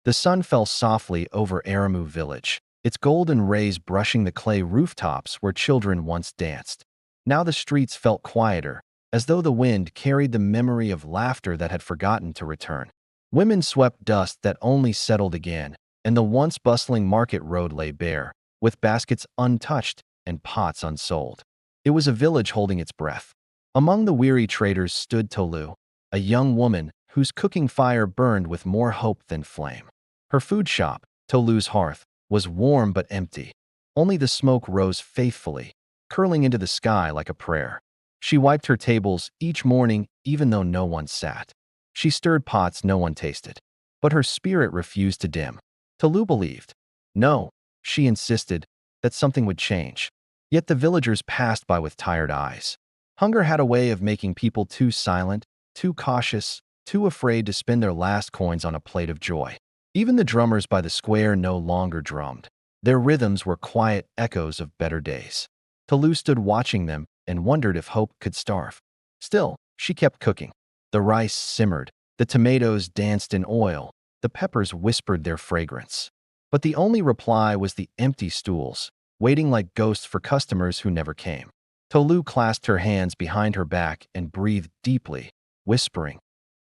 The sun fell softly over Aramu village, its golden rays brushing the clay rooftops where children once danced. Now the streets felt quieter, as though the wind carried the memory of laughter that had forgotten to return. Women swept dust that only settled again, and the once bustling market road lay bare, with baskets untouched and pots unsold. It was a village holding its breath. Among the weary traders stood Tolu, a young woman whose cooking fire burned with more hope than flame. Her food shop, Tolu's hearth, was warm but empty. Only the smoke rose faithfully, curling into the sky like a prayer. She wiped her tables each morning even though no one sat. She stirred pots no one tasted. But her spirit refused to dim. Tolu believed. No, she insisted, that something would change. Yet the villagers passed by with tired eyes. Hunger had a way of making people too silent, too cautious, too afraid to spend their last coins on a plate of joy. Even the drummers by the square no longer drummed. Their rhythms were quiet echoes of better days. Tolu stood watching them and wondered if hope could starve. Still, she kept cooking. The rice simmered, the tomatoes danced in oil, the peppers whispered their fragrance. But the only reply was the empty stools, waiting like ghosts for customers who never came. Tolu clasped her hands behind her back and breathed deeply, whispering,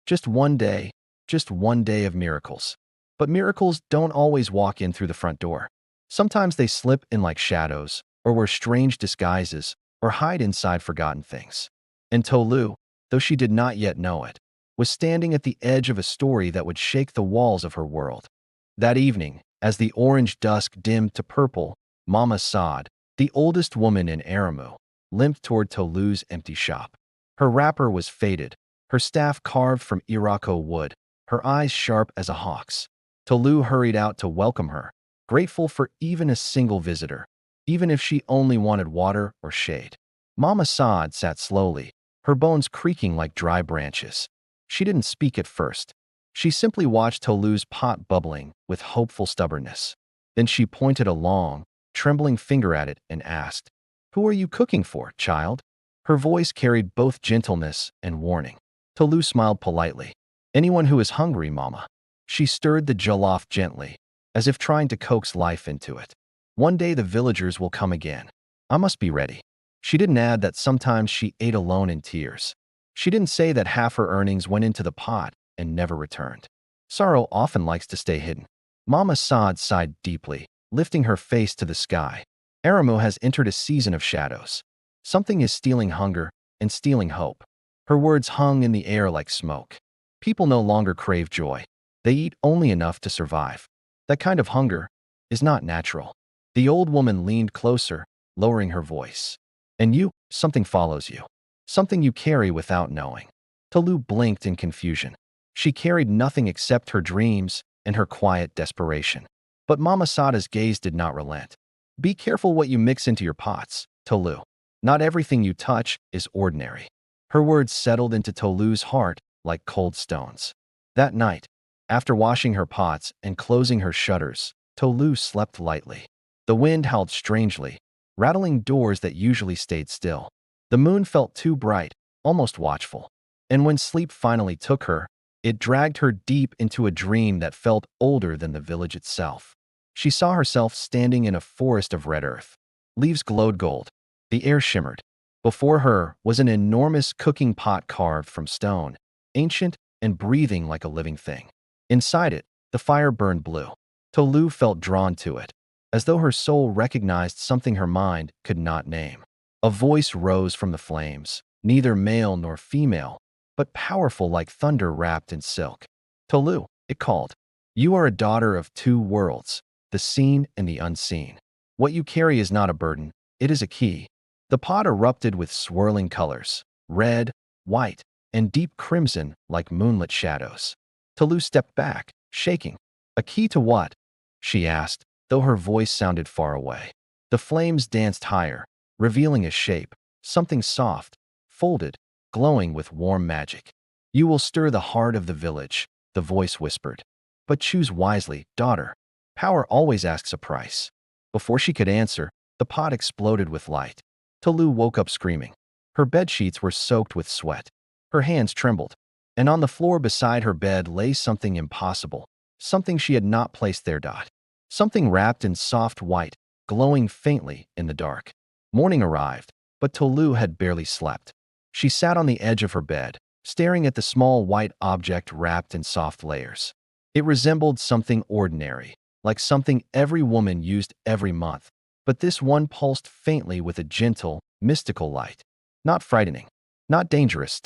just one day of miracles. But miracles don't always walk in through the front door. Sometimes they slip in like shadows, or wear strange disguises, or hide inside forgotten things. And Tolu, though she did not yet know it, was standing at the edge of a story that would shake the walls of her world. That evening, as the orange dusk dimmed to purple, Mama Saad, the oldest woman in Aramu, limped toward Tolu's empty shop. Her wrapper was faded, her staff carved from Irako wood, her eyes sharp as a hawk's. Tolu hurried out to welcome her, grateful for even a single visitor, even if she only wanted water or shade. Mama Saad sat slowly, her bones creaking like dry branches. She didn't speak at first. She simply watched Tolu's pot bubbling with hopeful stubbornness. Then she pointed a long, trembling finger at it and asked, "Who are you cooking for, child?" Her voice carried both gentleness and warning. Tolu smiled politely. "Anyone who is hungry, Mama." She stirred the jollof gently, as if trying to coax life into it. "One day the villagers will come again. I must be ready." She didn't add that sometimes she ate alone in tears. She didn't say that half her earnings went into the pot and never returned. Sorrow often likes to stay hidden. Mama Saad sighed deeply, lifting her face to the sky. Aramu has entered a season of shadows. Something is stealing hunger and stealing hope. Her words hung in the air like smoke. People no longer crave joy. They eat only enough to survive. That kind of hunger is not natural. The old woman leaned closer, lowering her voice. "And you, something follows you. Something you carry without knowing." Tolu blinked in confusion. She carried nothing except her dreams and her quiet desperation. But Mama Sada's gaze did not relent. "Be careful what you mix into your pots, Tolu. Not everything you touch is ordinary." Her words settled into Tolu's heart like cold stones. That night, after washing her pots and closing her shutters, Tolu slept lightly. The wind howled strangely, rattling doors that usually stayed still. The moon felt too bright, almost watchful. And when sleep finally took her, it dragged her deep into a dream that felt older than the village itself. She saw herself standing in a forest of red earth. Leaves glowed gold. The air shimmered. Before her was an enormous cooking pot carved from stone, ancient and breathing like a living thing. Inside it, the fire burned blue. Tolu felt drawn to it, as though her soul recognized something her mind could not name. A voice rose from the flames, neither male nor female, but powerful like thunder wrapped in silk. "Tolu," it called, "you are a daughter of two worlds, the seen and the unseen. What you carry is not a burden, it is a key." The pot erupted with swirling colors, red, white, and deep crimson like moonlit shadows. Tolu stepped back, shaking. "A key to what?" she asked, though her voice sounded far away. The flames danced higher, revealing a shape, something soft, folded, glowing with warm magic. "You will stir the heart of the village," the voice whispered. "But choose wisely, daughter. Power always asks a price." Before she could answer, the pot exploded with light. Tolu woke up screaming. Her bedsheets were soaked with sweat. Her hands trembled. And on the floor beside her bed lay something impossible, something she had not placed there. Something wrapped in soft white, glowing faintly in the dark. Morning arrived, but Tolu had barely slept. She sat on the edge of her bed, staring at the small white object wrapped in soft layers. It resembled something ordinary, like something every woman used every month, but this one pulsed faintly with a gentle, mystical light. Not frightening, not dangerous,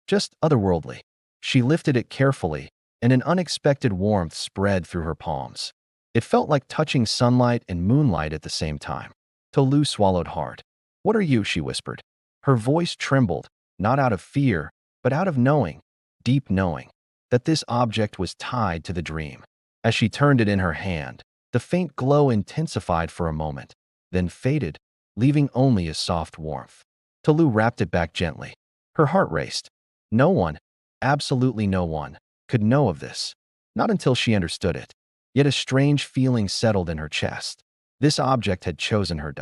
just otherworldly. She lifted it carefully, and an unexpected warmth spread through her palms. It felt like touching sunlight and moonlight at the same time. Tolu swallowed hard. "What are you?" she whispered. Her voice trembled, not out of fear, but out of knowing, deep knowing, that this object was tied to the dream. As she turned it in her hand, the faint glow intensified for a moment, then faded, leaving only a soft warmth. Tolu wrapped it back gently. Her heart raced. No one, absolutely no one, could know of this. Not until she understood it. Yet a strange feeling settled in her chest. This object had chosen her.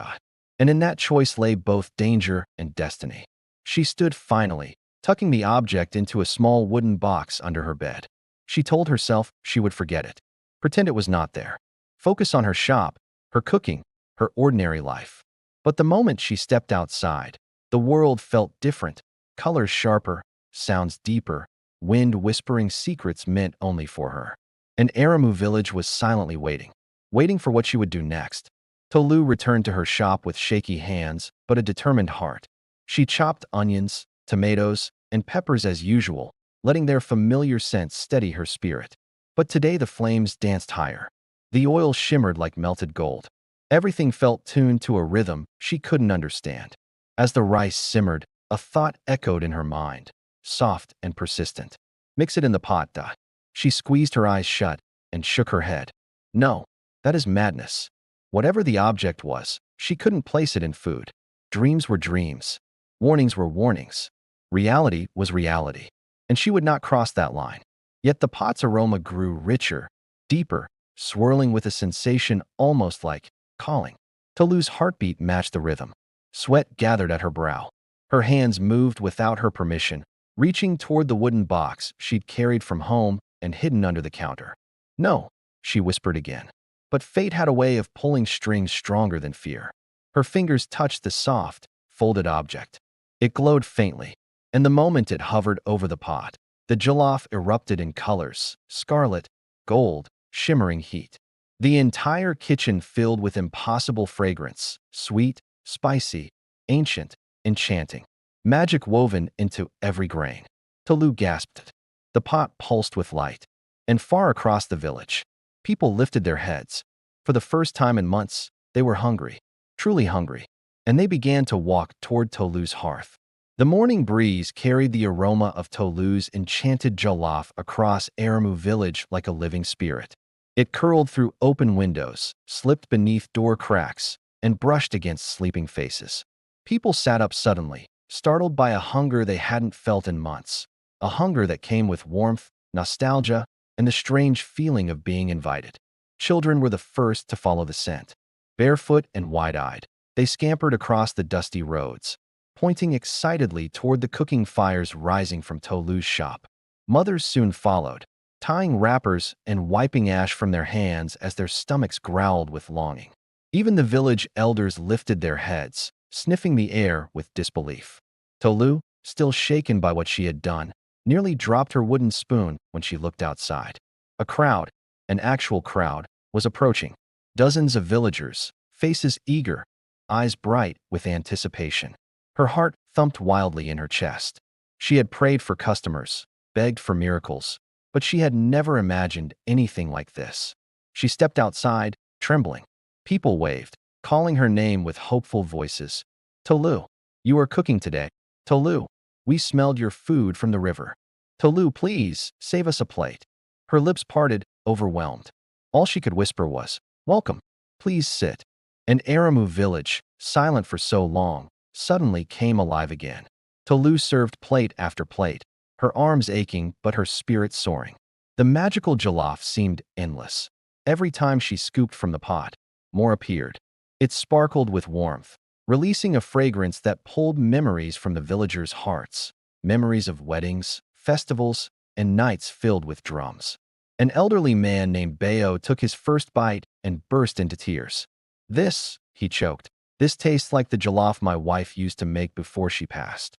And in that choice lay both danger and destiny. She stood finally, tucking the object into a small wooden box under her bed. She told herself she would forget it. Pretend it was not there. Focus on her shop, her cooking, her ordinary life. But the moment she stepped outside, the world felt different, colors sharper, sounds deeper, wind whispering secrets meant only for her. And Aramu village was silently waiting for what she would do next. Tolu returned to her shop with shaky hands, but a determined heart. She chopped onions, tomatoes, and peppers as usual, letting their familiar scent steady her spirit. But today the flames danced higher. The oil shimmered like melted gold. Everything felt tuned to a rhythm she couldn't understand. As the rice simmered, a thought echoed in her mind, soft and persistent. "Mix it in the pot." She squeezed her eyes shut and shook her head. "No, that is madness." Whatever the object was, she couldn't place it in food. Dreams were dreams. Warnings were warnings. Reality was reality. And she would not cross that line. Yet the pot's aroma grew richer, deeper, swirling with a sensation almost like calling. Tolu's heartbeat matched the rhythm. Sweat gathered at her brow. Her hands moved without her permission, reaching toward the wooden box she'd carried from home and hidden under the counter. "No," she whispered again. But fate had a way of pulling strings stronger than fear. Her fingers touched the soft, folded object. It glowed faintly, and the moment it hovered over the pot, the jollof erupted in colors, scarlet, gold, shimmering heat. The entire kitchen filled with impossible fragrance, sweet, spicy, ancient, enchanting. Magic woven into every grain. Tolu gasped. The pot pulsed with light, and far across the village, people lifted their heads. For the first time in months, they were hungry, truly hungry, and they began to walk toward Tolu's hearth. The morning breeze carried the aroma of Tolu's enchanted jollof across Aramu village like a living spirit. It curled through open windows, slipped beneath door cracks, and brushed against sleeping faces. People sat up suddenly, startled by a hunger they hadn't felt in months, a hunger that came with warmth, nostalgia, and the strange feeling of being invited. Children were the first to follow the scent. Barefoot and wide-eyed, they scampered across the dusty roads, pointing excitedly toward the cooking fires rising from Tolu's shop. Mothers soon followed, tying wrappers and wiping ash from their hands as their stomachs growled with longing. Even the village elders lifted their heads, sniffing the air with disbelief. Tolu, still shaken by what she had done, nearly dropped her wooden spoon when she looked outside. A crowd, an actual crowd, was approaching. Dozens of villagers, faces eager, eyes bright with anticipation. Her heart thumped wildly in her chest. She had prayed for customers, begged for miracles, but she had never imagined anything like this. She stepped outside, trembling. People waved, calling her name with hopeful voices. "Tolu, you are cooking today. Tolu, we smelled your food from the river. Tolu, please, save us a plate." Her lips parted, overwhelmed. All she could whisper was, "Welcome. Please sit." And Aramu village, silent for so long, suddenly came alive again. Tolu served plate after plate, her arms aching but her spirit soaring. The magical jollof seemed endless. Every time she scooped from the pot, more appeared. It sparkled with warmth, releasing a fragrance that pulled memories from the villagers' hearts, memories of weddings, festivals, and nights filled with drums. An elderly man named Bayo took his first bite and burst into tears. This, he choked, this tastes like the jollof my wife used to make before she passed.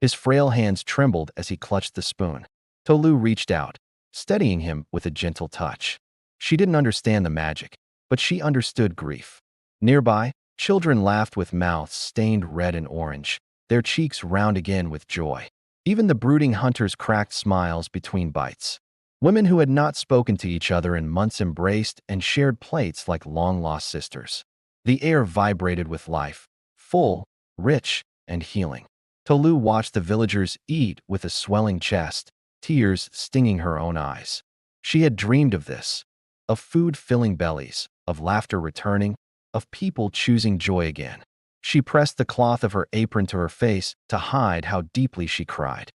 His frail hands trembled as he clutched the spoon. Tolu reached out, steadying him with a gentle touch. She didn't understand the magic, but she understood grief. Nearby, children laughed with mouths stained red and orange, their cheeks round again with joy. Even the brooding hunters cracked smiles between bites. Women who had not spoken to each other in months embraced and shared plates like long-lost sisters. The air vibrated with life, full, rich, and healing. Tolu watched the villagers eat with a swelling chest, tears stinging her own eyes. She had dreamed of this, of food filling bellies, of laughter returning, of people choosing joy again. She pressed the cloth of her apron to her face to hide how deeply she cried.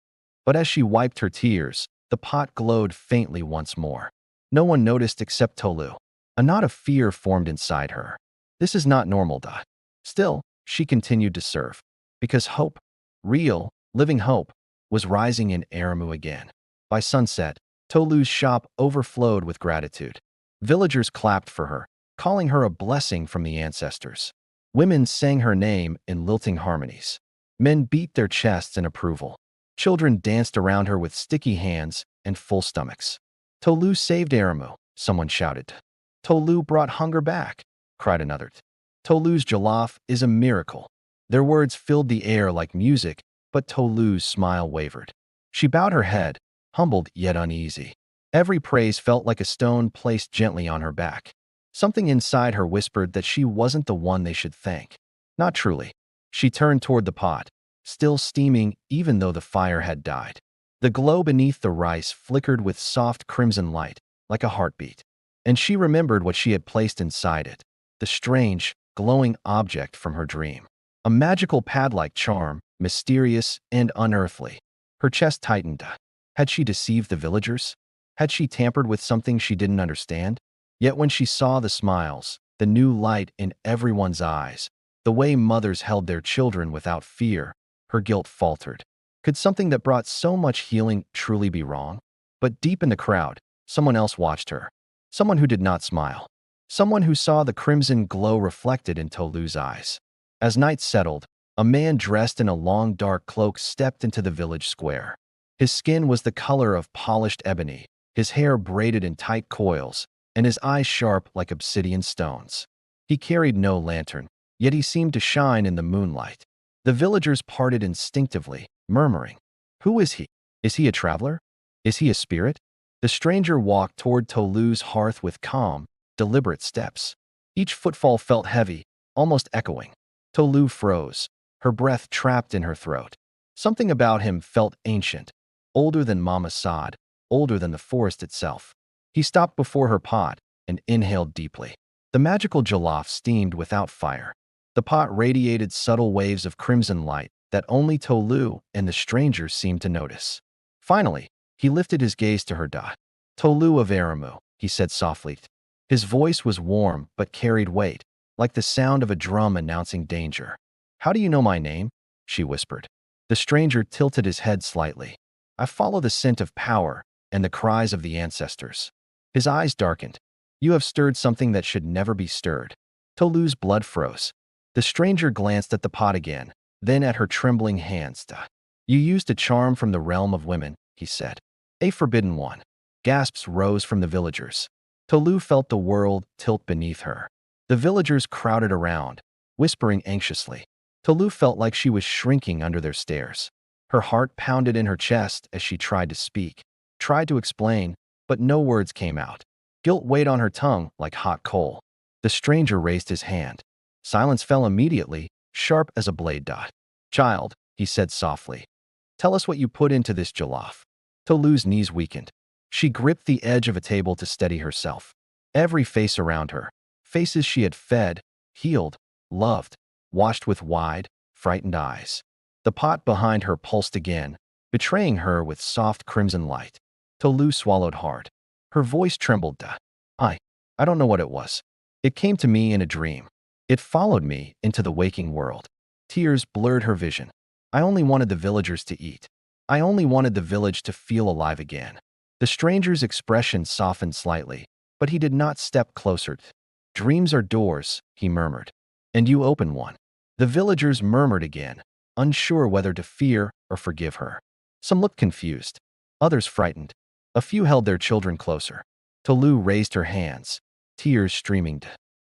But as she wiped her tears, the pot glowed faintly once more. No one noticed except Tolu. A knot of fear formed inside her. This is not normal, Dot. Still, she continued to serve. Because hope, real, living hope, was rising in Aramu again. By sunset, Tolu's shop overflowed with gratitude. Villagers clapped for her, calling her a blessing from the ancestors. Women sang her name in lilting harmonies. Men beat their chests in approval. Children danced around her with sticky hands and full stomachs. Tolu saved Aramu, someone shouted. Tolu brought hunger back, cried another. Tolu's jollof is a miracle. Their words filled the air like music, but Tolu's smile wavered. She bowed her head, humbled yet uneasy. Every praise felt like a stone placed gently on her back. Something inside her whispered that she wasn't the one they should thank. Not truly. She turned toward the pot, still steaming even though the fire had died. The glow beneath the rice flickered with soft crimson light, like a heartbeat. And she remembered what she had placed inside it, the strange, glowing object from her dream. A magical pad-like charm, mysterious and unearthly. Her chest tightened. Had she deceived the villagers? Had she tampered with something she didn't understand? Yet when she saw the smiles, the new light in everyone's eyes, the way mothers held their children without fear, her guilt faltered. Could something that brought so much healing truly be wrong? But deep in the crowd, someone else watched her. Someone who did not smile. Someone who saw the crimson glow reflected in Tolu's eyes. As night settled, a man dressed in a long dark cloak stepped into the village square. His skin was the color of polished ebony, his hair braided in tight coils, and his eyes sharp like obsidian stones. He carried no lantern, yet he seemed to shine in the moonlight. The villagers parted instinctively, murmuring, "Who is he? Is he a traveler? Is he a spirit?" The stranger walked toward Tolu's hearth with calm, deliberate steps. Each footfall felt heavy, almost echoing. Tolu froze, her breath trapped in her throat. Something about him felt ancient, older than Mama Sod, older than the forest itself. He stopped before her pot and inhaled deeply. The magical jollof steamed without fire. The pot radiated subtle waves of crimson light that only Tolu and the stranger seemed to notice. Finally, he lifted his gaze to her. "Tolu of Aramu," he said softly. His voice was warm but carried weight, like the sound of a drum announcing danger. "How do you know my name?" she whispered. The stranger tilted his head slightly. "I follow the scent of power and the cries of the ancestors." His eyes darkened. "You have stirred something that should never be stirred." Tolu's blood froze. The stranger glanced at the pot again, then at her trembling hands. "You used a charm from the realm of women," he said. "A forbidden one." Gasps rose from the villagers. Tolu felt the world tilt beneath her. The villagers crowded around, whispering anxiously. Tolu felt like she was shrinking under their stares. Her heart pounded in her chest as she tried to speak, tried to explain, but no words came out. Guilt weighed on her tongue like hot coal. The stranger raised his hand. Silence fell immediately, sharp as a blade. "Child," he said softly, "tell us what you put into this jollof." Tolu's knees weakened. She gripped the edge of a table to steady herself. Every face around her, faces she had fed, healed, loved, watched with wide, frightened eyes. The pot behind her pulsed again, betraying her with soft crimson light. Tolu swallowed hard. Her voice trembled. I don't know what it was. It came to me in a dream. It followed me into the waking world." Tears blurred her vision. "I only wanted the villagers to eat. I only wanted the village to feel alive again." The stranger's expression softened slightly, but he did not step closer. Dreams are doors, he murmured. And you open one. The villagers murmured again, unsure whether to fear or forgive her. Some looked confused, others frightened. A few held their children closer. Tolu raised her hands, tears streaming.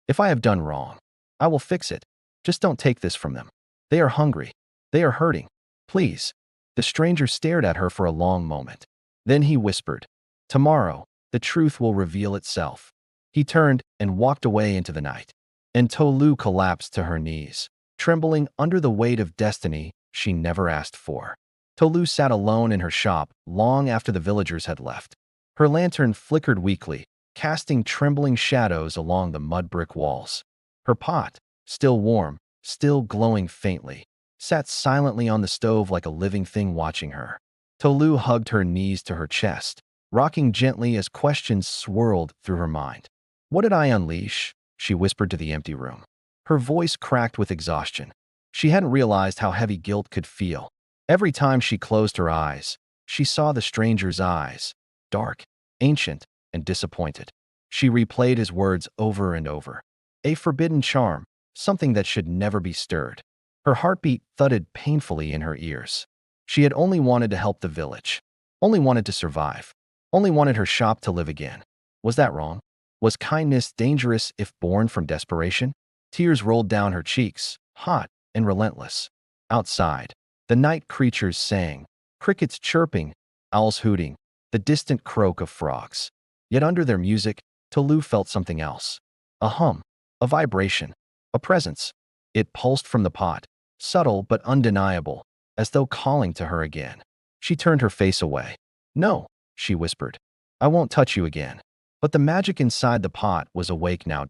If I have done wrong, I will fix it. Just don't take this from them. They are hungry. They are hurting. Please. The stranger stared at her for a long moment. Then he whispered, tomorrow, the truth will reveal itself. He turned and walked away into the night. And Tolu collapsed to her knees, trembling under the weight of destiny she never asked for. Tolu sat alone in her shop long after the villagers had left. Her lantern flickered weakly, casting trembling shadows along the mud brick walls. Her pot, still warm, still glowing faintly, sat silently on the stove like a living thing watching her. Tolu hugged her knees to her chest, rocking gently as questions swirled through her mind. What did I unleash? She whispered to the empty room. Her voice cracked with exhaustion. She hadn't realized how heavy guilt could feel. Every time she closed her eyes, she saw the stranger's eyes, dark, ancient, and disappointed. She replayed his words over and over. A forbidden charm, something that should never be stirred. Her heartbeat thudded painfully in her ears. She had only wanted to help the village, only wanted to survive, only wanted her shop to live again. Was that wrong? Was kindness dangerous if born from desperation? Tears rolled down her cheeks, hot and relentless. Outside, the night creatures sang, crickets chirping, owls hooting, the distant croak of frogs. Yet under their music, Tolu felt something else. A hum, a vibration, a presence. It pulsed from the pot, subtle but undeniable, as though calling to her again. She turned her face away. No, she whispered. I won't touch you again. But the magic inside the pot was awake now.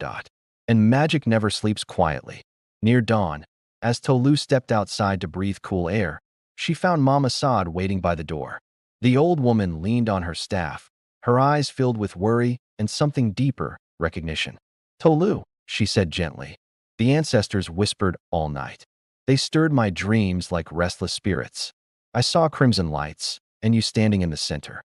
And magic never sleeps quietly. Near dawn, as Tolu stepped outside to breathe cool air, she found Mama Saad waiting by the door. The old woman leaned on her staff, her eyes filled with worry and something deeper, recognition. Tolu, she said gently. The ancestors whispered all night. They stirred my dreams like restless spirits. I saw crimson lights, and you standing in the center.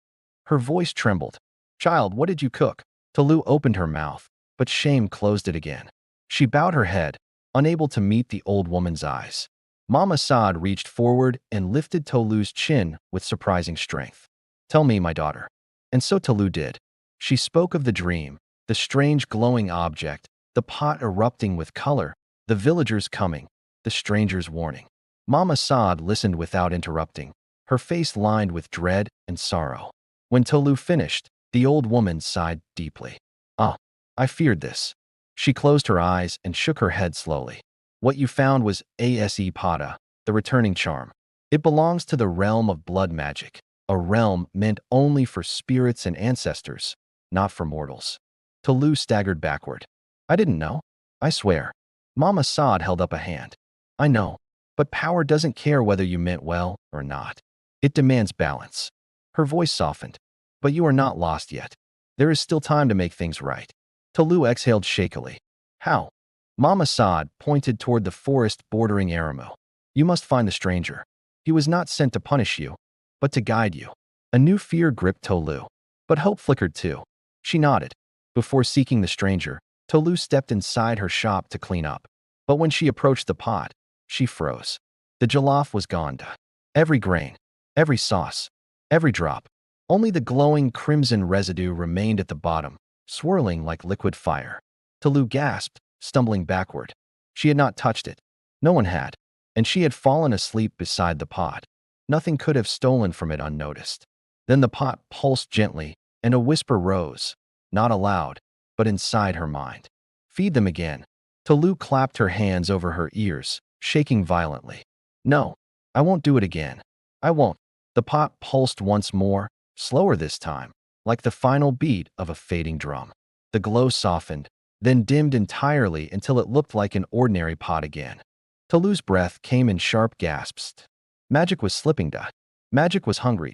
Her voice trembled. Child, what did you cook? Tolu opened her mouth, but shame closed it again. She bowed her head, unable to meet the old woman's eyes. Mama Saad reached forward and lifted Tolu's chin with surprising strength. Tell me, my daughter. And so Tolu did. She spoke of the dream, the strange glowing object, the pot erupting with color, the villagers coming, the stranger's warning. Mama Saad listened without interrupting, her face lined with dread and sorrow. When Tolu finished, the old woman sighed deeply. Ah, I feared this. She closed her eyes and shook her head slowly. What you found was Ase Pada, the returning charm. It belongs to the realm of blood magic, a realm meant only for spirits and ancestors, not for mortals. Tolu staggered backward. I didn't know. I swear. Mama Saad held up a hand. I know, but power doesn't care whether you meant well or not. It demands balance. Her voice softened. But you are not lost yet. There is still time to make things right. Tolu exhaled shakily. How? Mama Saad pointed toward the forest bordering Aramu. You must find the stranger. He was not sent to punish you, but to guide you. A new fear gripped Tolu, but hope flickered too. She nodded. Before seeking the stranger, Tolu stepped inside her shop to clean up. But when she approached the pot, she froze. The jollof was gone. Every grain, every sauce, every drop. Only the glowing crimson residue remained at the bottom, swirling like liquid fire. Tolu gasped, stumbling backward. She had not touched it. No one had. And she had fallen asleep beside the pot. Nothing could have stolen from it unnoticed. Then the pot pulsed gently, and a whisper rose, not aloud, but inside her mind. Feed them again. Tolu clapped her hands over her ears, shaking violently. No, I won't do it again. I won't. The pot pulsed once more, slower this time, like the final beat of a fading drum. The glow softened, then dimmed entirely until it looked like an ordinary pot again. Tolu's breath came in sharp gasps. Magic was slipping. Magic was hungry.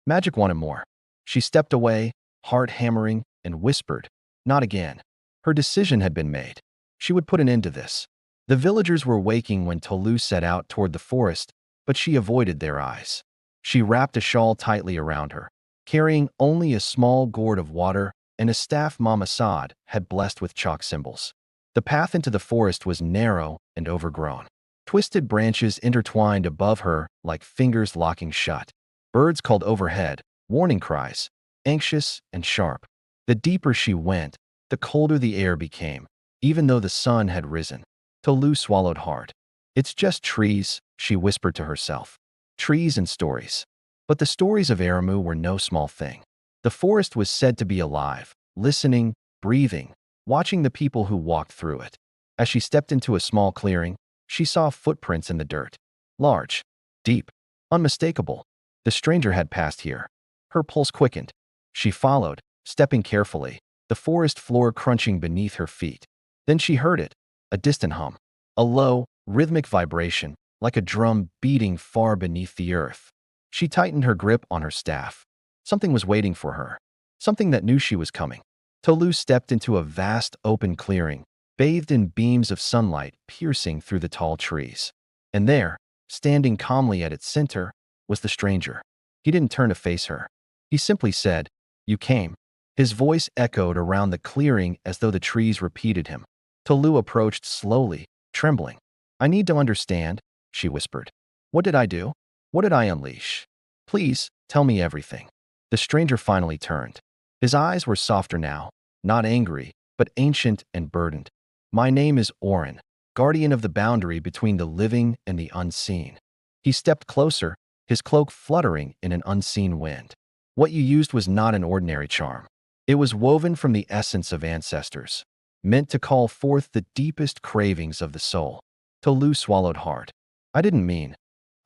Magic wanted more. She stepped away, heart hammering, and whispered, not again. Her decision had been made. She would put an end to this. The villagers were waking when Tolu set out toward the forest, but she avoided their eyes. She wrapped a shawl tightly around her, carrying only a small gourd of water and a staff Mama Saad had blessed with chalk symbols. The path into the forest was narrow and overgrown. Twisted branches intertwined above her like fingers locking shut. Birds called overhead, warning cries, anxious and sharp. The deeper she went, the colder the air became, even though the sun had risen. Tolu swallowed hard. It's just trees, she whispered to herself. Trees and stories. But the stories of Aramu were no small thing. The forest was said to be alive, listening, breathing, watching the people who walked through it. As she stepped into a small clearing, she saw footprints in the dirt. Large, deep, unmistakable. The stranger had passed here. Her pulse quickened. She followed, stepping carefully, the forest floor crunching beneath her feet. Then she heard it, a distant hum, a low, rhythmic vibration, like a drum beating far beneath the earth. She tightened her grip on her staff. Something was waiting for her, something that knew she was coming. Tolu stepped into a vast open clearing, bathed in beams of sunlight piercing through the tall trees. And there, standing calmly at its center, was the stranger. He didn't turn to face her. He simply said, "You came." His voice echoed around the clearing as though the trees repeated him. Tolu approached slowly, trembling. "I need to understand," she whispered. "What did I do? What did I unleash? Please, tell me everything." The stranger finally turned. His eyes were softer now, not angry, but ancient and burdened. "My name is Oren, guardian of the boundary between the living and the unseen." He stepped closer, his cloak fluttering in an unseen wind. "What you used was not an ordinary charm. It was woven from the essence of ancestors, meant to call forth the deepest cravings of the soul." Tolu swallowed hard. "I didn't mean."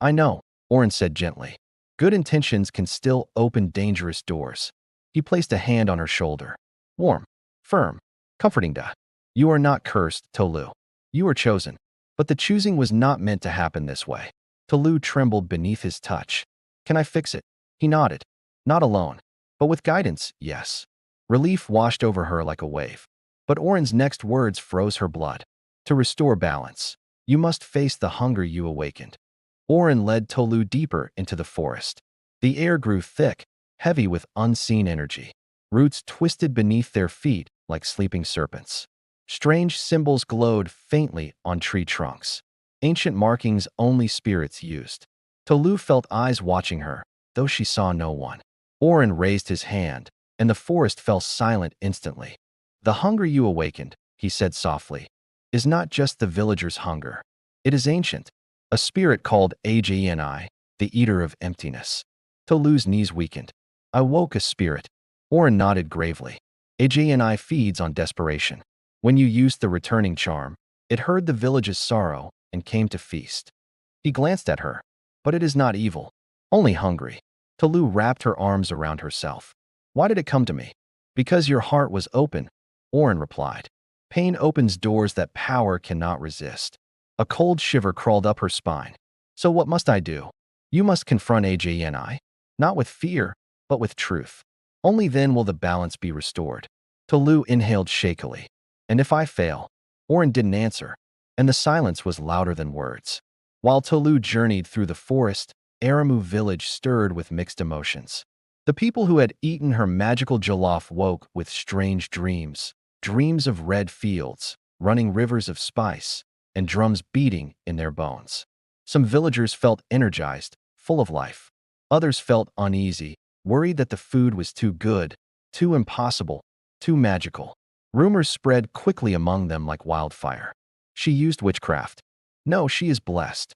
"I know," Oren said gently. "Good intentions can still open dangerous doors." He placed a hand on her shoulder. Warm, firm, comforting. "You are not cursed, Tolu. You are chosen." But the choosing was not meant to happen this way. Tolu trembled beneath his touch. "Can I fix it?" He nodded. "Not alone. But with guidance, yes." Relief washed over her like a wave. But Oren's next words froze her blood. "To restore balance, you must face the hunger you awakened." Oren led Tolu deeper into the forest. The air grew thick, heavy with unseen energy. Roots twisted beneath their feet like sleeping serpents. Strange symbols glowed faintly on tree trunks, ancient markings only spirits used. Tolu felt eyes watching her, though she saw no one. Oren raised his hand, and the forest fell silent instantly. "The hunger you awakened," he said softly, "is not just the villagers' hunger. It is ancient. A spirit called Ajni, the eater of emptiness." Tolu's knees weakened. "I woke a spirit." Oren nodded gravely. "Ajni feeds on desperation. When you used the returning charm, it heard the village's sorrow and came to feast." He glanced at her. "But it is not evil, only hungry." Tolu wrapped her arms around herself. "Why did it come to me?" "Because your heart was open," Oren replied. "Pain opens doors that power cannot resist." A cold shiver crawled up her spine. "So what must I do?" "You must confront Ajni, not with fear, but with truth. Only then will the balance be restored." Tolu inhaled shakily. "And if I fail?" Oren didn't answer, and the silence was louder than words. While Tolu journeyed through the forest, Aramu village stirred with mixed emotions. The people who had eaten her magical jollof woke with strange dreams, dreams of red fields, running rivers of spice, and drums beating in their bones. Some villagers felt energized, full of life. Others felt uneasy, worried that the food was too good, too impossible, too magical. Rumors spread quickly among them like wildfire. "She used witchcraft." "No, she is blessed."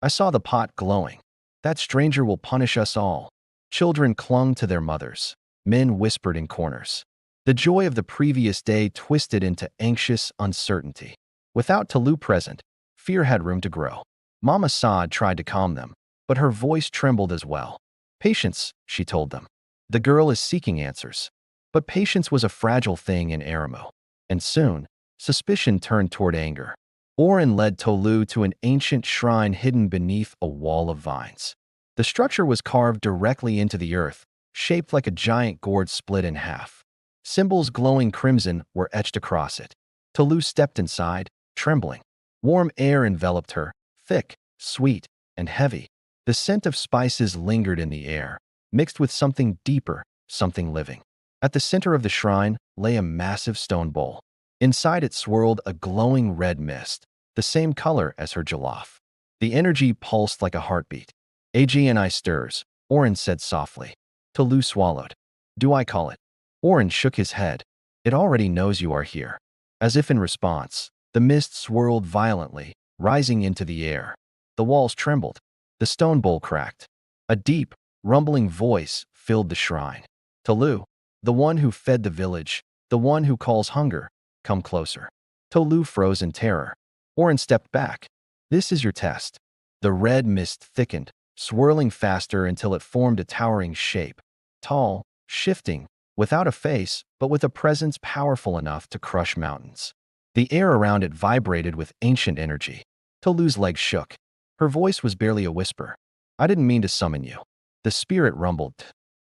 "I saw the pot glowing." "That stranger will punish us all." Children clung to their mothers. Men whispered in corners. The joy of the previous day twisted into anxious uncertainty. Without Tolu present, fear had room to grow. Mama Saad tried to calm them, but her voice trembled as well. "Patience," she told them. "The girl is seeking answers." But patience was a fragile thing in Aramu. And soon, suspicion turned toward anger. Oren led Tolu to an ancient shrine hidden beneath a wall of vines. The structure was carved directly into the earth, shaped like a giant gourd split in half. Symbols glowing crimson were etched across it. Tolu stepped inside, trembling. Warm air enveloped her, thick, sweet, and heavy. The scent of spices lingered in the air, mixed with something deeper, something living. At the center of the shrine lay a massive stone bowl. Inside it swirled a glowing red mist, the same color as her jollof. The energy pulsed like a heartbeat. AGNI stirs, Oren said softly. Tolu swallowed. Do I call it? Oren shook his head. It already knows you are here. As if in response, the mist swirled violently, rising into the air. The walls trembled. The stone bowl cracked. A deep, rumbling voice filled the shrine. Tolu, the one who fed the village, the one who calls hunger, come closer. Tolu froze in terror. Oren stepped back. This is your test. The red mist thickened, swirling faster until it formed a towering shape. Tall, shifting, without a face, but with a presence powerful enough to crush mountains. The air around it vibrated with ancient energy. Tolu's legs shook. Her voice was barely a whisper. I didn't mean to summon you. The spirit rumbled.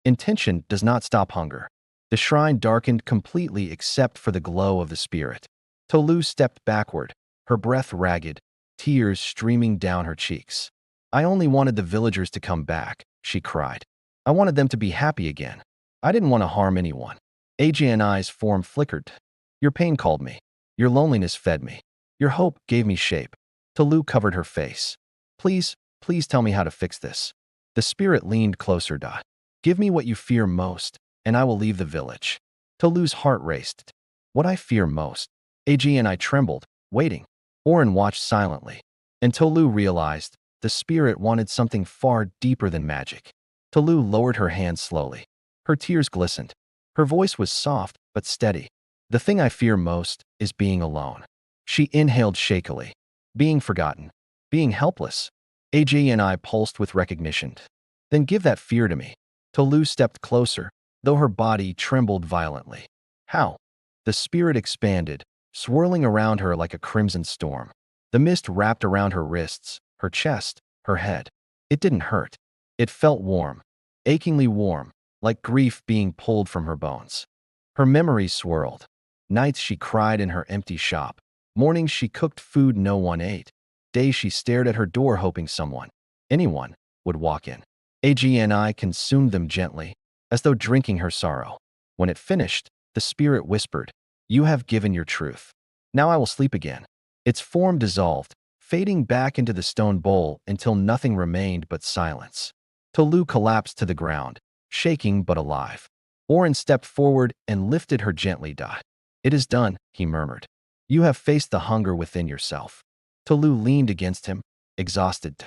Intention does not stop hunger. The shrine darkened completely except for the glow of the spirit. Tolu stepped backward, her breath ragged, tears streaming down her cheeks. I only wanted the villagers to come back, she cried. I wanted them to be happy again. I didn't want to harm anyone. AGNI's form flickered. Your pain called me. Your loneliness fed me. Your hope gave me shape. Tolu covered her face. Please, please tell me how to fix this. The spirit leaned closer. Give me what you fear most, and I will leave the village. Tolu's heart raced. What I fear most. AGNI trembled, waiting. Oren watched silently. And Tolu realized the spirit wanted something far deeper than magic. Tolu lowered her hand slowly. Her tears glistened. Her voice was soft but steady. The thing I fear most is being alone. She inhaled shakily. Being forgotten. Being helpless. AGNI pulsed with recognition. Then give that fear to me. Tolu stepped closer, though her body trembled violently. How? The spirit expanded, swirling around her like a crimson storm. The mist wrapped around her wrists, her chest, her head. It didn't hurt. It felt warm, achingly warm, like grief being pulled from her bones. Her memories swirled. Nights she cried in her empty shop. Mornings she cooked food no one ate. Days she stared at her door hoping someone, anyone, would walk in. AGNI consumed them gently, as though drinking her sorrow. When it finished, the spirit whispered, You have given your truth. Now I will sleep again. Its form dissolved, fading back into the stone bowl until nothing remained but silence. Tolu collapsed to the ground, shaking but alive. Oren stepped forward and lifted her gently. It is done, he murmured. You have faced the hunger within yourself. Tolu leaned against him, exhausted.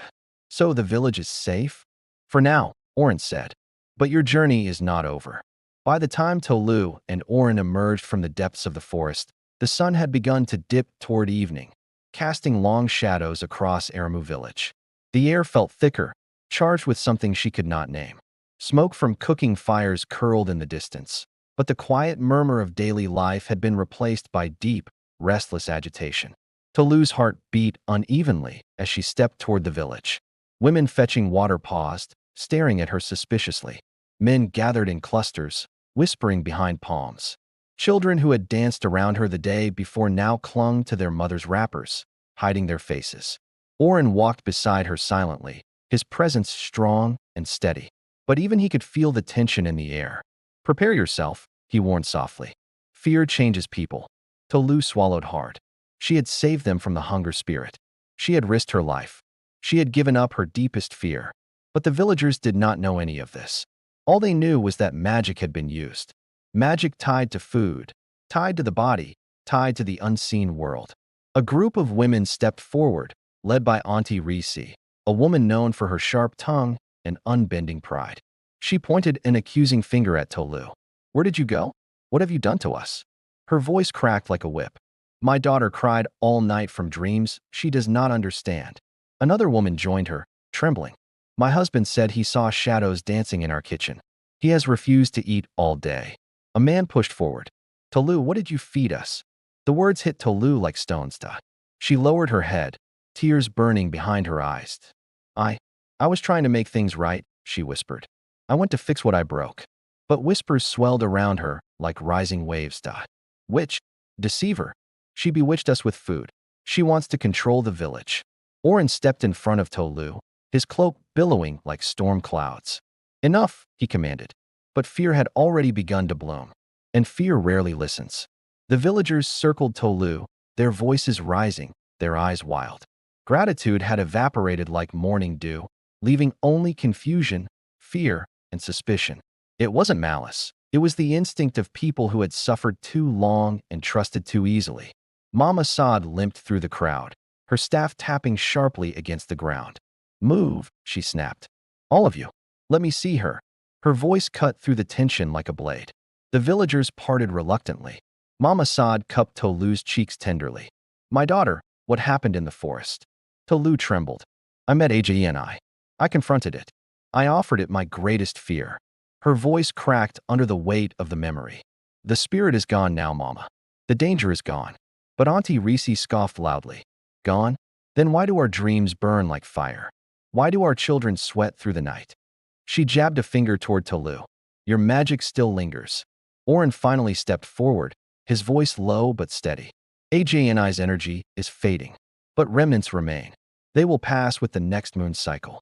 So the village is safe? For now, Oren said. But your journey is not over. By the time Tolu and Oren emerged from the depths of the forest, the sun had begun to dip toward evening, casting long shadows across Aramu village. The air felt thicker, charged with something she could not name. Smoke from cooking fires curled in the distance, but the quiet murmur of daily life had been replaced by deep, restless agitation. Tolu's heart beat unevenly as she stepped toward the village. Women fetching water paused, staring at her suspiciously. Men gathered in clusters, whispering behind palms. Children who had danced around her the day before now clung to their mother's wrappers, hiding their faces. Oren walked beside her silently, his presence strong and steady. But even he could feel the tension in the air. Prepare yourself, he warned softly. Fear changes people. Tolu swallowed hard. She had saved them from the hunger spirit. She had risked her life. She had given up her deepest fear. But the villagers did not know any of this. All they knew was that magic had been used. Magic tied to food, tied to the body, tied to the unseen world. A group of women stepped forward, led by Auntie Risi, a woman known for her sharp tongue and unbending pride. She pointed an accusing finger at Tolu. Where did you go? What have you done to us? Her voice cracked like a whip. My daughter cried all night from dreams she does not understand. Another woman joined her, trembling. My husband said he saw shadows dancing in our kitchen. He has refused to eat all day. A man pushed forward. Tolu, what did you feed us? The words hit Tolu like stones. She lowered her head, tears burning behind her eyes. I was trying to make things right, she whispered. I went to fix what I broke. But whispers swelled around her like rising waves. Witch, deceiver. She bewitched us with food. She wants to control the village. Oren stepped in front of Tolu, his cloak billowing like storm clouds. Enough, he commanded. But fear had already begun to bloom. And fear rarely listens. The villagers circled Tolu, their voices rising, their eyes wild. Gratitude had evaporated like morning dew, leaving only confusion, fear, and suspicion. It wasn't malice. It was the instinct of people who had suffered too long and trusted too easily. Mama Saad limped through the crowd, her staff tapping sharply against the ground. "Move," she snapped. "All of you. Let me see her." Her voice cut through the tension like a blade. The villagers parted reluctantly. Mama Saad cupped Tolu's cheeks tenderly. "My daughter, what happened in the forest?" Tolu trembled. "I met Ajani. I confronted it. I offered it my greatest fear." Her voice cracked under the weight of the memory. "The spirit is gone now, Mama. The danger is gone." But Auntie Reese scoffed loudly. "Gone? Then why do our dreams burn like fire? Why do our children sweat through the night?" She jabbed a finger toward Tolu. "Your magic still lingers." Oren finally stepped forward, his voice low but steady. "Ajani's energy is fading, but remnants remain. They will pass with the next moon cycle."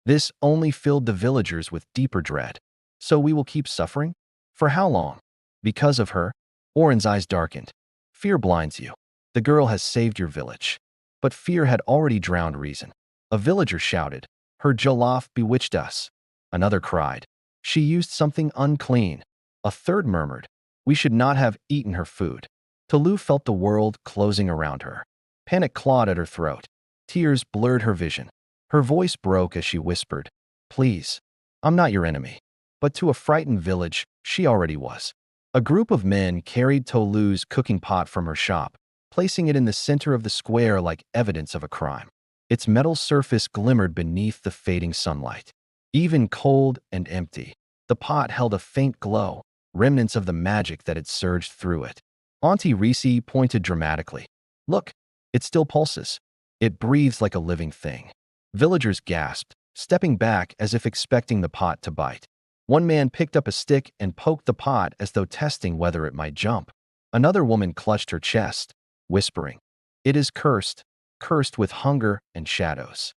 This only filled the villagers with deeper dread. "So we will keep suffering? For how long?" "Because of her?" Oren's eyes darkened. "Fear blinds you. The girl has saved your village." But fear had already drowned reason. A villager shouted, "Her jollof bewitched us." Another cried, "She used something unclean." A third murmured, "We should not have eaten her food." Tolu felt the world closing around her. Panic clawed at her throat. Tears blurred her vision. Her voice broke as she whispered, "Please, I'm not your enemy." But to a frightened village, she already was. A group of men carried Tolu's cooking pot from her shop, placing it in the center of the square like evidence of a crime. Its metal surface glimmered beneath the fading sunlight. Even cold and empty, the pot held a faint glow, remnants of the magic that had surged through it. Auntie Reese pointed dramatically. "Look, it still pulses. It breathes like a living thing." Villagers gasped, stepping back as if expecting the pot to bite. One man picked up a stick and poked the pot as though testing whether it might jump. Another woman clutched her chest, whispering, "It is cursed, cursed with hunger and shadows."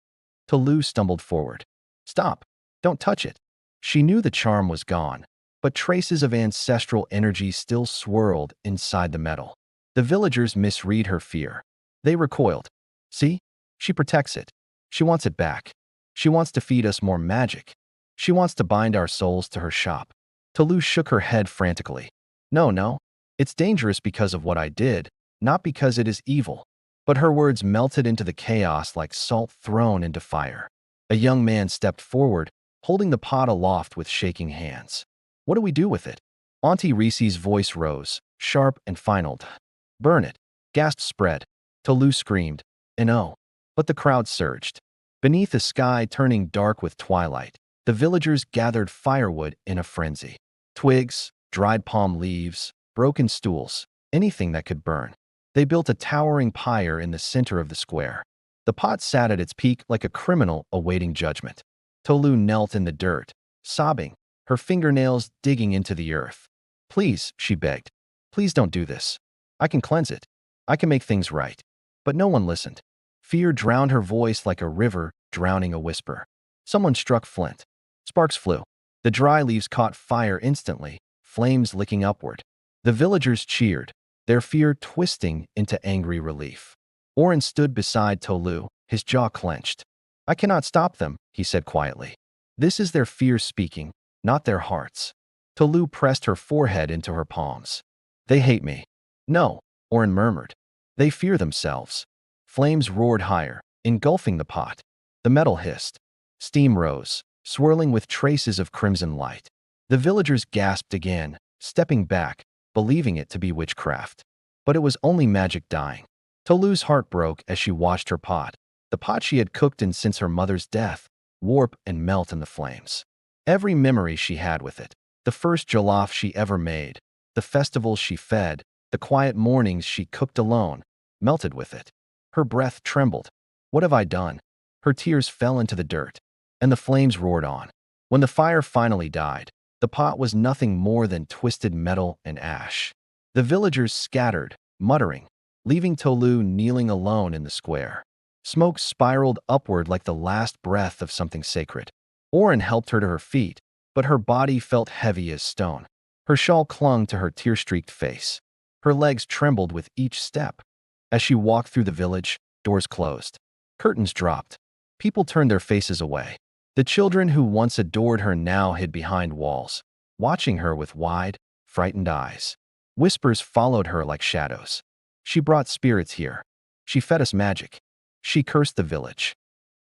Tolu stumbled forward. "Stop! Don't touch it." She knew the charm was gone, but traces of ancestral energy still swirled inside the metal. The villagers misread her fear. They recoiled. "See? She protects it. She wants it back. She wants to feed us more magic. She wants to bind our souls to her shop." Tolu shook her head frantically. "No, no. It's dangerous because of what I did, not because it is evil." But her words melted into the chaos like salt thrown into fire. A young man stepped forward, holding the pot aloft with shaking hands. "What do we do with it?" Auntie Reese's voice rose, sharp and final. "Burn it." Gasps spread. Tolu screamed, "No." But the crowd surged. Beneath a sky turning dark with twilight, the villagers gathered firewood in a frenzy. Twigs, dried palm leaves, broken stools, anything that could burn. They built a towering pyre in the center of the square. The pot sat at its peak like a criminal awaiting judgment. Tolu knelt in the dirt, sobbing, her fingernails digging into the earth. "Please," she begged. "Please don't do this. I can cleanse it. I can make things right." But no one listened. Fear drowned her voice like a river drowning a whisper. Someone struck flint. Sparks flew. The dry leaves caught fire instantly, flames licking upward. The villagers cheered, their fear twisting into angry relief. Oren stood beside Tolu, his jaw clenched. "I cannot stop them," he said quietly. "This is their fear speaking, not their hearts." Tolu pressed her forehead into her palms. "They hate me." "No," Oren murmured. "They fear themselves." Flames roared higher, engulfing the pot. The metal hissed. Steam rose, swirling with traces of crimson light. The villagers gasped again, stepping back, believing it to be witchcraft. But it was only magic dying. Tolu's heart broke as she watched her pot, the pot she had cooked in since her mother's death, warp and melt in the flames. Every memory she had with it, the first jollof she ever made, the festivals she fed, the quiet mornings she cooked alone, melted with it. Her breath trembled. "What have I done?" Her tears fell into the dirt, and the flames roared on. When the fire finally died, the pot was nothing more than twisted metal and ash. The villagers scattered, muttering, leaving Tolu kneeling alone in the square. Smoke spiraled upward like the last breath of something sacred. Oren helped her to her feet, but her body felt heavy as stone. Her shawl clung to her tear-streaked face. Her legs trembled with each step. As she walked through the village, doors closed. Curtains dropped. People turned their faces away. The children who once adored her now hid behind walls, watching her with wide, frightened eyes. Whispers followed her like shadows. She brought spirits here. She fed us magic. She cursed the village.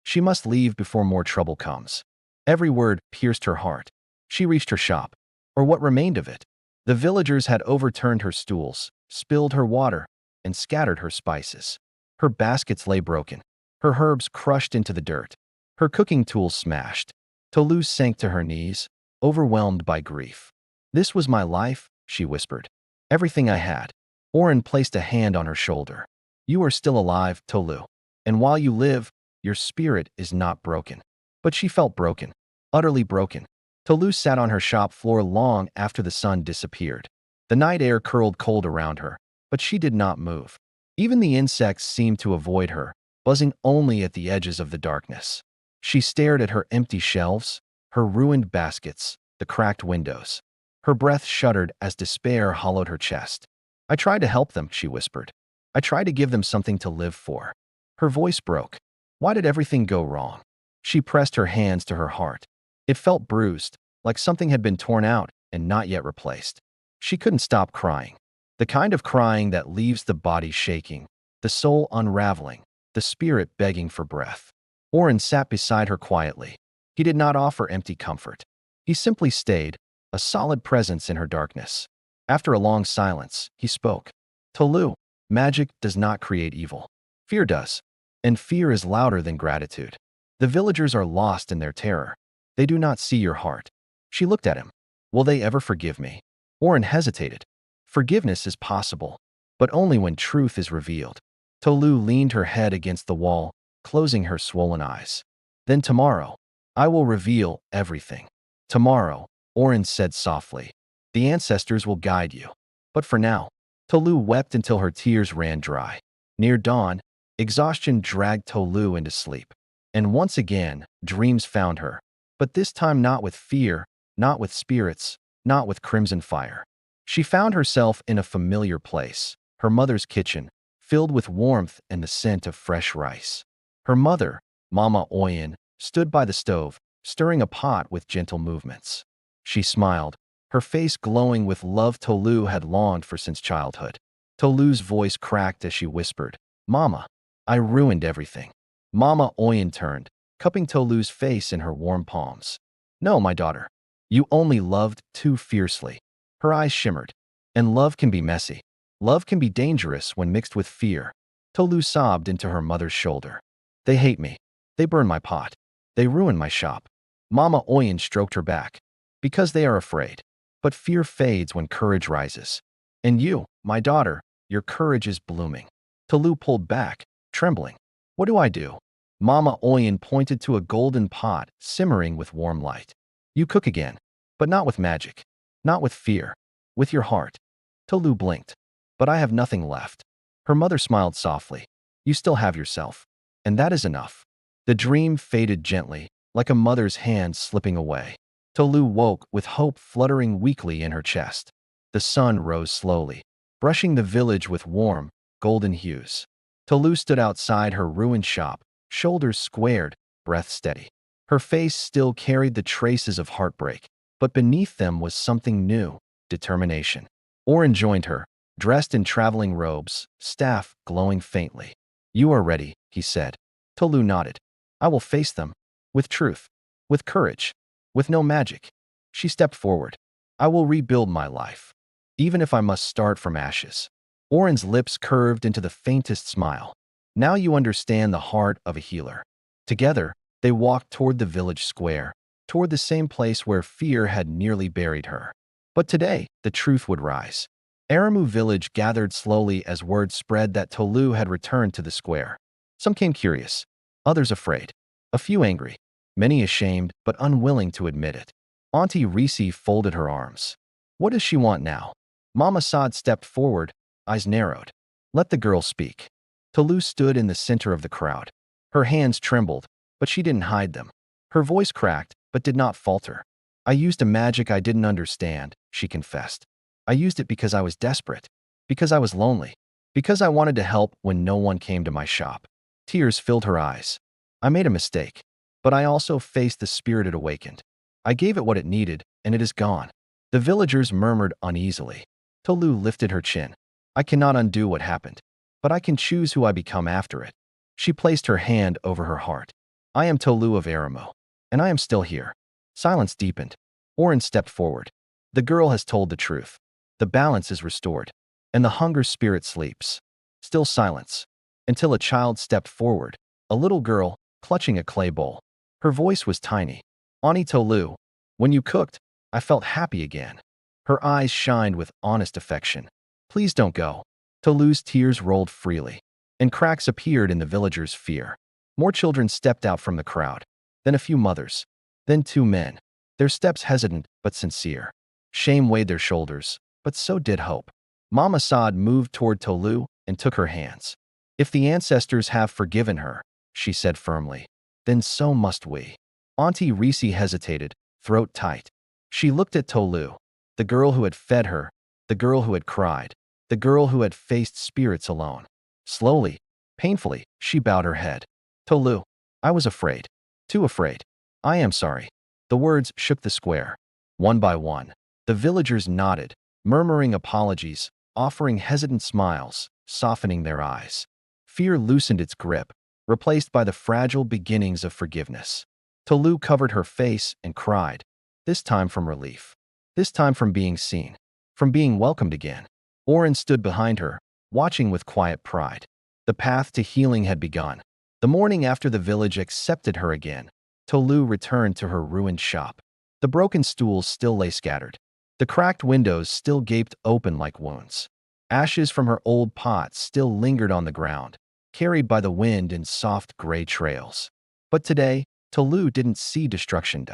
She must leave before more trouble comes. Every word pierced her heart. She reached her shop, or what remained of it. The villagers had overturned her stools, spilled her water, and scattered her spices. Her baskets lay broken, her herbs crushed into the dirt, her cooking tools smashed. Toulouse sank to her knees, overwhelmed by grief. "This was my life," she whispered. "Everything I had." Oren placed a hand on her shoulder. "You are still alive, Toulouse. And while you live, your spirit is not broken." But she felt broken, utterly broken. Toulouse sat on her shop floor long after the sun disappeared. The night air curled cold around her, but she did not move. Even the insects seemed to avoid her, buzzing only at the edges of the darkness. She stared at her empty shelves, her ruined baskets, the cracked windows. Her breath shuddered as despair hollowed her chest. "I tried to help them," she whispered. "I tried to give them something to live for." Her voice broke. Why did everything go wrong? She pressed her hands to her heart. It felt bruised, like something had been torn out and not yet replaced. She couldn't stop crying. The kind of crying that leaves the body shaking, the soul unraveling, the spirit begging for breath. Oren sat beside her quietly. He did not offer empty comfort. He simply stayed, a solid presence in her darkness. After a long silence, he spoke. "Toulouse, magic does not create evil. Fear does. And fear is louder than gratitude. The villagers are lost in their terror. They do not see your heart." She looked at him. "Will they ever forgive me?" Oren hesitated. Forgiveness is possible, but only when truth is revealed. Toulouse leaned her head against the wall, closing her swollen eyes. "Then tomorrow, I will reveal everything." "Tomorrow," Oren said softly, "the ancestors will guide you. But for now." Toulouse wept until her tears ran dry. Near dawn, exhaustion dragged Toulouse into sleep. And once again, dreams found her. But this time not with fear, not with spirits, not with crimson fire. She found herself in a familiar place, her mother's kitchen, filled with warmth and the scent of fresh rice. Her mother, Mama Oyen, stood by the stove, stirring a pot with gentle movements. She smiled, her face glowing with love Toulouse had longed for since childhood. Toulouse's voice cracked as she whispered, "Mama, I ruined everything." Mama Oyen turned, cupping Toulouse's face in her warm palms. "No, my daughter. You only loved too fiercely." Her eyes shimmered. "And love can be messy. Love can be dangerous when mixed with fear." Toulouse sobbed into her mother's shoulder. "They hate me. They burn my pot. They ruin my shop." Mama Oyen stroked her back. "Because they are afraid. But fear fades when courage rises. And you, my daughter, your courage is blooming." Toulouse pulled back, trembling. "What do I do?" Mama Oyen pointed to a golden pot simmering with warm light. "You cook again, but not with magic, not with fear, with your heart." Toulouse blinked. "But I have nothing left." Her mother smiled softly. "You still have yourself. And that is enough." The dream faded gently, like a mother's hand slipping away. Toulouse woke with hope fluttering weakly in her chest. The sun rose slowly, brushing the village with warm, golden hues. Toulouse stood outside her ruined shop, shoulders squared, breath steady. Her face still carried the traces of heartbreak, but beneath them was something new, determination. Oren joined her, dressed in traveling robes, staff glowing faintly. "You are ready," he said. Toulouse nodded. "I will face them, with truth, with courage, with no magic." She stepped forward. "I will rebuild my life, even if I must start from ashes." Oren's lips curved into the faintest smile. "Now you understand the heart of a healer." Together, they walked toward the village square, toward the same place where fear had nearly buried her. But today, the truth would rise. Aramu village gathered slowly as word spread that Toulouse had returned to the square. Some came curious, others afraid, a few angry, many ashamed but unwilling to admit it. Auntie Reese folded her arms. What does she want now? Mama Saad stepped forward, eyes narrowed. Let the girl speak. Toulouse stood in the center of the crowd. Her hands trembled, but she didn't hide them. Her voice cracked, but did not falter. I used a magic I didn't understand, she confessed. I used it because I was desperate, because I was lonely, because I wanted to help when no one came to my shop. Tears filled her eyes. I made a mistake, but I also faced the spirit it awakened. I gave it what it needed, and it is gone. The villagers murmured uneasily. Tolu lifted her chin. I cannot undo what happened, but I can choose who I become after it. She placed her hand over her heart. I am Tolu of Aramo, and I am still here. Silence deepened. Orin stepped forward. The girl has told the truth. The balance is restored, and the hunger spirit sleeps. Still silence, until a child stepped forward, a little girl, clutching a clay bowl. Her voice was tiny. Ani Tolu, when you cooked, I felt happy again. Her eyes shined with honest affection. Please don't go. Tolu's tears rolled freely, and cracks appeared in the villagers' fear. More children stepped out from the crowd, then a few mothers, then two men, their steps hesitant but sincere. Shame weighed their shoulders, but so did hope. Mama Saad moved toward Tolu and took her hands. If the ancestors have forgiven her, she said firmly, then so must we. Auntie Reese hesitated, throat tight. She looked at Tolu, the girl who had fed her, the girl who had cried, the girl who had faced spirits alone. Slowly, painfully, she bowed her head. Tolu, I was afraid. Too afraid. I am sorry. The words shook the square. One by one, the villagers nodded, murmuring apologies, offering hesitant smiles, softening their eyes. Fear loosened its grip, replaced by the fragile beginnings of forgiveness. Tolu covered her face and cried, this time from relief, this time from being seen, from being welcomed again. Orin stood behind her, watching with quiet pride. The path to healing had begun. The morning after the village accepted her again, Tolu returned to her ruined shop. The broken stools still lay scattered. The cracked windows still gaped open like wounds. Ashes from her old pot still lingered on the ground, carried by the wind in soft gray trails. But today, Tolu didn't see destruction.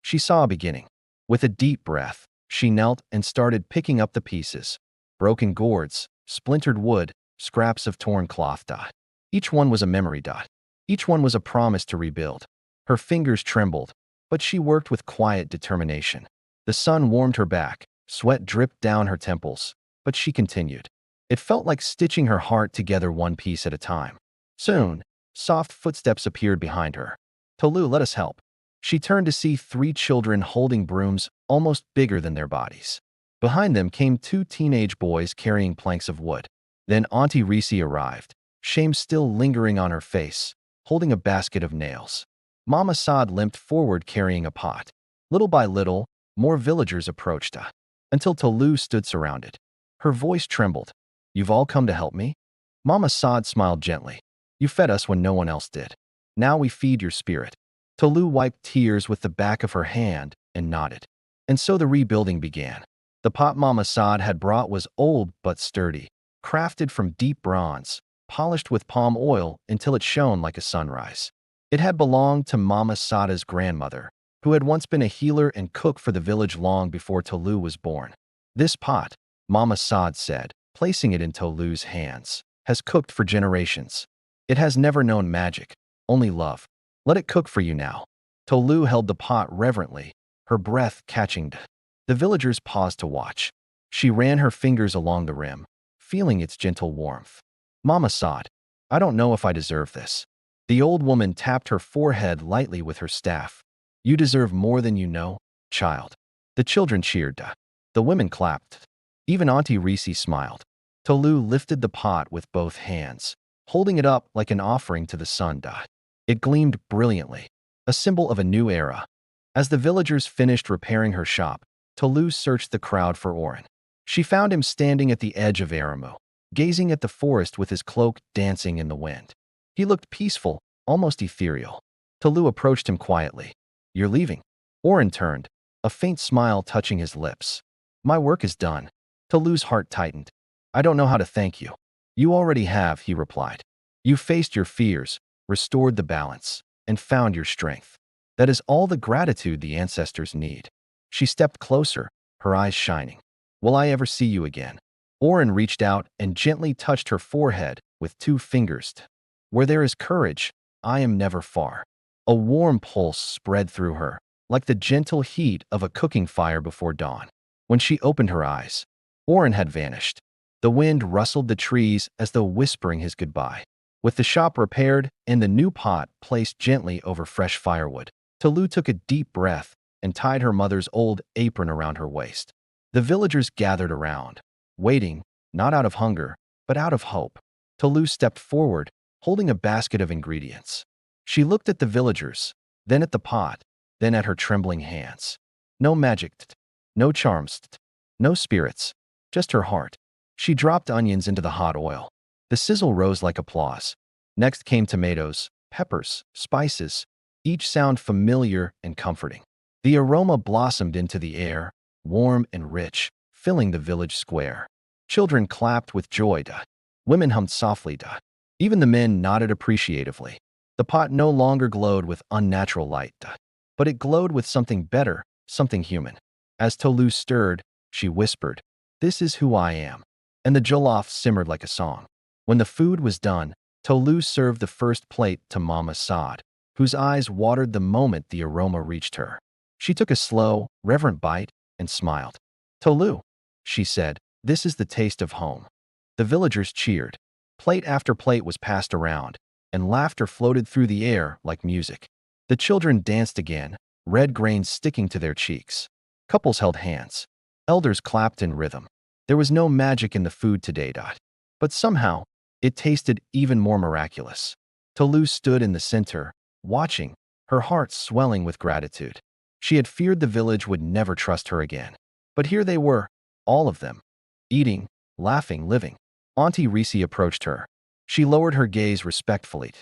She saw a beginning. With a deep breath, she knelt and started picking up the pieces. Broken gourds, splintered wood, scraps of torn cloth. Each one was a memory. Each one was a promise to rebuild. Her fingers trembled, but she worked with quiet determination. The sun warmed her back, sweat dripped down her temples, but she continued. It felt like stitching her heart together one piece at a time. Soon, soft footsteps appeared behind her. Tolu, let us help. She turned to see three children holding brooms almost bigger than their bodies. Behind them came two teenage boys carrying planks of wood. Then Auntie Reese arrived, shame still lingering on her face, holding a basket of nails. Mama Saad limped forward carrying a pot. Little by little, more villagers approached her, until Tolu stood surrounded. Her voice trembled. You've all come to help me? Mama Saad smiled gently. You fed us when no one else did. Now we feed your spirit. Tolu wiped tears with the back of her hand and nodded. And so the rebuilding began. The pot Mama Saad had brought was old but sturdy, crafted from deep bronze, polished with palm oil until it shone like a sunrise. It had belonged to Mama Saada's grandmother, who had once been a healer and cook for the village long before Tolu was born. This pot, Mama Saad said, placing it in Tolu's hands, has cooked for generations. It has never known magic, only love. Let it cook for you now. Tolu held the pot reverently, her breath catching. The villagers paused to watch. She ran her fingers along the rim, feeling its gentle warmth. Mama Saad, I don't know if I deserve this. The old woman tapped her forehead lightly with her staff. You deserve more than you know, child. The children cheered. The women clapped. Even Auntie Reese smiled. Tolu lifted the pot with both hands, holding it up like an offering to the sun. It gleamed brilliantly, a symbol of a new era. As the villagers finished repairing her shop, Tolu searched the crowd for Orin. She found him standing at the edge of Aramo, gazing at the forest with his cloak dancing in the wind. He looked peaceful, almost ethereal. Tolu approached him quietly. You're leaving. Orin turned, a faint smile touching his lips. My work is done. Tolu's heart tightened. I don't know how to thank you. You already have, he replied. You faced your fears, restored the balance, and found your strength. That is all the gratitude the ancestors need. She stepped closer, her eyes shining. Will I ever see you again? Orin reached out and gently touched her forehead with 2 fingers. Where there is courage, I am never far. A warm pulse spread through her, like the gentle heat of a cooking fire before dawn. When she opened her eyes, Oren had vanished. The wind rustled the trees as though whispering his goodbye. With the shop repaired and the new pot placed gently over fresh firewood, Tolu took a deep breath and tied her mother's old apron around her waist. The villagers gathered around, waiting, not out of hunger, but out of hope. Tolu stepped forward, holding a basket of ingredients. She looked at the villagers, then at the pot, then at her trembling hands. No magic, no charms, no spirits, just her heart. She dropped onions into the hot oil. The sizzle rose like applause. Next came tomatoes, peppers, spices, each sound familiar and comforting. The aroma blossomed into the air, warm and rich, filling the village square. Children clapped with joy. Women hummed softly. Even the men nodded appreciatively. The pot no longer glowed with unnatural light, but it glowed with something better, something human. As Tolu stirred, she whispered, "This is who I am." And the jollof simmered like a song. When the food was done, Tolu served the first plate to Mama Saad, whose eyes watered the moment the aroma reached her. She took a slow, reverent bite and smiled. "Tolu," she said, "this is the taste of home." The villagers cheered. Plate after plate was passed around, and laughter floated through the air like music. The children danced again, red grains sticking to their cheeks. Couples held hands. Elders clapped in rhythm. There was no magic in the food today, but somehow, it tasted even more miraculous. Tolu stood in the center, watching, her heart swelling with gratitude. She had feared the village would never trust her again. But here they were, all of them, eating, laughing, living. Auntie Reese approached her. She lowered her gaze respectfully.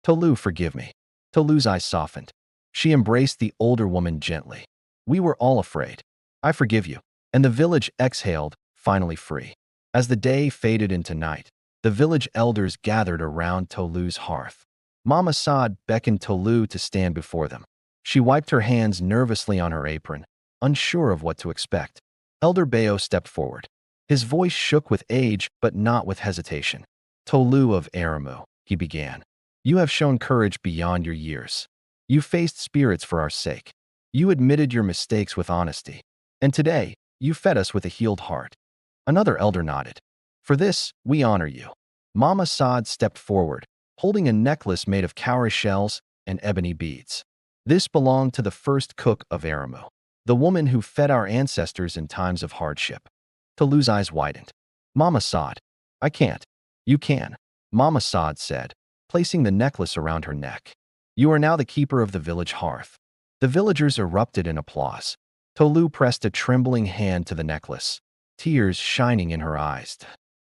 "Tolu, forgive me." Tolu's eyes softened. She embraced the older woman gently. "We were all afraid. I forgive you." And the village exhaled, finally free. As the day faded into night, the village elders gathered around Tolu's hearth. Mama Saad beckoned Tolu to stand before them. She wiped her hands nervously on her apron, unsure of what to expect. Elder Bayo stepped forward. His voice shook with age, but not with hesitation. "Tolu of Aramu," he began, "you have shown courage beyond your years. You faced spirits for our sake. You admitted your mistakes with honesty. And today, you fed us with a healed heart." Another elder nodded. "For this, we honor you." Mama Saad stepped forward, holding a necklace made of cowrie shells and ebony beads. This belonged to the first cook of Aramu, the woman who fed our ancestors in times of hardship. Tolu's eyes widened. "Mama Saad, I can't." "You can," Mama Saad said, placing the necklace around her neck. "You are now the keeper of the village hearth." The villagers erupted in applause. Tolu pressed a trembling hand to the necklace, tears shining in her eyes.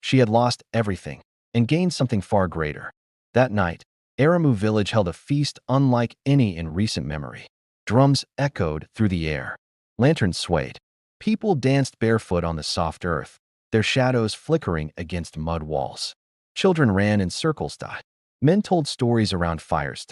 She had lost everything and gained something far greater. That night, Aramu village held a feast unlike any in recent memory. Drums echoed through the air. Lanterns swayed. People danced barefoot on the soft earth, their shadows flickering against mud walls. Children ran in circles. Men told stories around fires.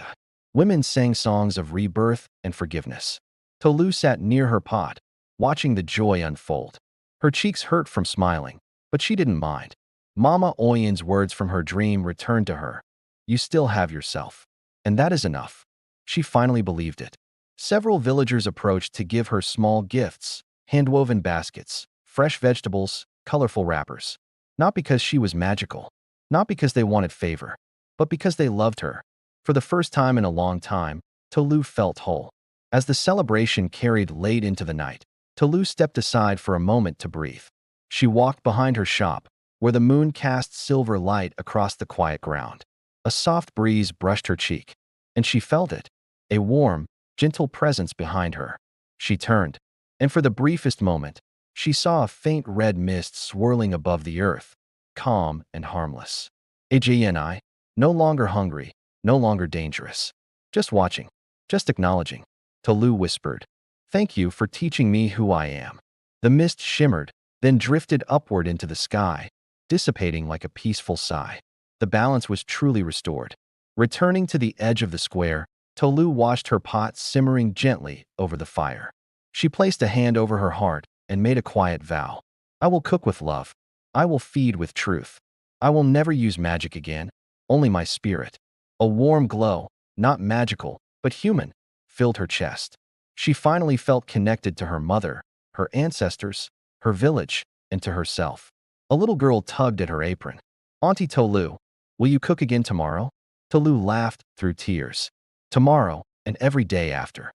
Women sang songs of rebirth and forgiveness. Tolu sat near her pot, watching the joy unfold. Her cheeks hurt from smiling, but she didn't mind. Mama Oyen's words from her dream returned to her. "You still have yourself. And that is enough." She finally believed it. Several villagers approached to give her small gifts, hand-woven baskets, fresh vegetables, colorful wrappers. Not because she was magical, not because they wanted favor, but because they loved her. For the first time in a long time, Tolu felt whole. As the celebration carried late into the night, Tolu stepped aside for a moment to breathe. She walked behind her shop, where the moon cast silver light across the quiet ground. A soft breeze brushed her cheek, and she felt it, a warm, gentle presence behind her. She turned, and for the briefest moment, she saw a faint red mist swirling above the earth, calm and harmless. AJNI, no longer hungry, no longer dangerous. Just watching, just acknowledging. Tolu whispered, "Thank you for teaching me who I am." The mist shimmered, then drifted upward into the sky, dissipating like a peaceful sigh. The balance was truly restored. Returning to the edge of the square, Tolu watched her pot simmering gently over the fire. She placed a hand over her heart and made a quiet vow. "I will cook with love. I will feed with truth. I will never use magic again, only my spirit." A warm glow, not magical, but human, filled her chest. She finally felt connected to her mother, her ancestors, her village, and to herself. A little girl tugged at her apron. Auntie Tolu, will you cook again tomorrow? Tolu laughed through tears. Tomorrow, and every day after.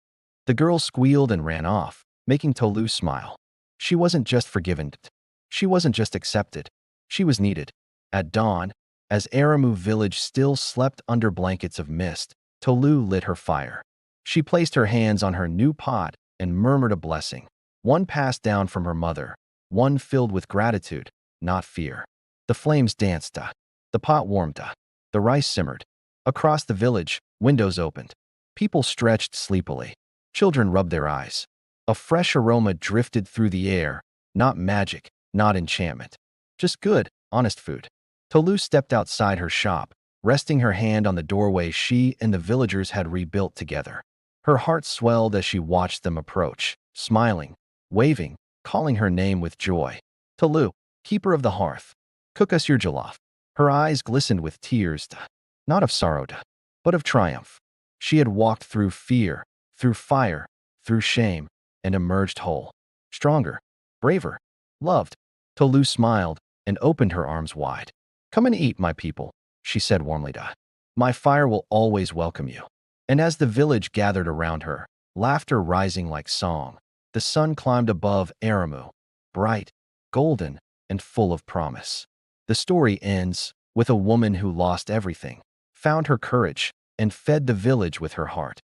The girl squealed and ran off, making Tolu smile. She wasn't just forgiven. She wasn't just accepted. She was needed. At dawn, as Aramu village still slept under blankets of mist, Tolu lit her fire. She placed her hands on her new pot and murmured a blessing, one passed down from her mother, one filled with gratitude, not fear. The flames danced. The pot warmed. The rice simmered. Across the village, windows opened. People stretched sleepily. Children rubbed their eyes. A fresh aroma drifted through the air, not magic, not enchantment. Just good, honest food. Tolu stepped outside her shop, resting her hand on the doorway she and the villagers had rebuilt together. Her heart swelled as she watched them approach, smiling, waving, calling her name with joy. Tolu, keeper of the hearth, cook us your jollof. Her eyes glistened with tears, not of sorrow, but of triumph. She had walked through fear, through fire, through shame, and emerged whole. Stronger, braver, loved. Tolu smiled and opened her arms wide. Come and eat, my people, she said warmly. My fire will always welcome you. And as the village gathered around her, laughter rising like song, the sun climbed above Aramu, bright, golden, and full of promise. The story ends with a woman who lost everything, found her courage, and fed the village with her heart.